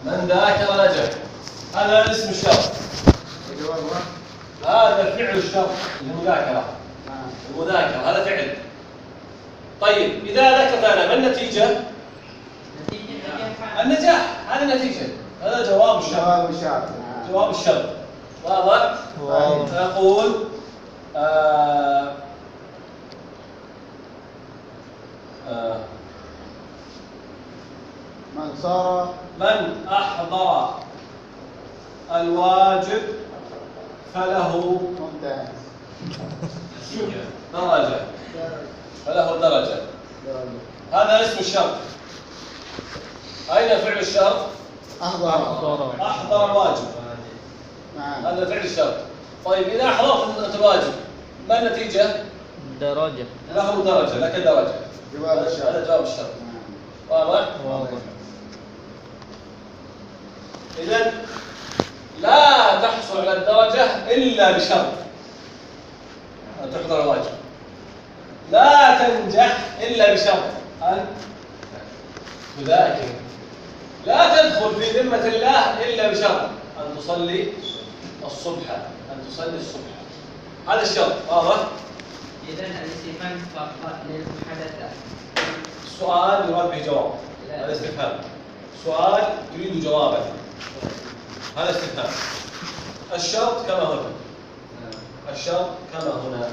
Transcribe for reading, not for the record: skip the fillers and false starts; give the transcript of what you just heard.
من ذاكر نجح. هذا اسم الشرط. الجواب هذا فعل الشرط المذاكرة. المذاكرة هذا فعل. طيب إذا ذكرت أنا ما النتيجة؟ النجاح. هذه النتيجة. هذا جواب الشرط. جواب الشرط. جواب الشرط. واضح؟ نقول من أحضر الواجب فله ممتاز. درجة. فله درجة. هذا اسم الشرط. أين فعل الشرط؟ أحضر الواجب. هذا فعل الشرط. طيب إذا أحضرت الواجب ما النتيجة؟ درجة. له درجة، لك درجة. جواب الشرط. هذا جواب الشرط. واضح؟ إذن لا تحصل على الدرجة إلا بشرط أن تحضر الواجب. لا تنجح إلا بشرط أن تذاكر. لا تدخل في ذمة الله إلا بشرط أن تصلي الصبح. هذا الشرط. واضح؟ إذن الاستفهام فقط للمحادثة. السؤال يراد به جواب. هذا استفهام. سؤال يريد جوابا. هذا استفهام. الشرط كما هنا. الشرط كما هنا.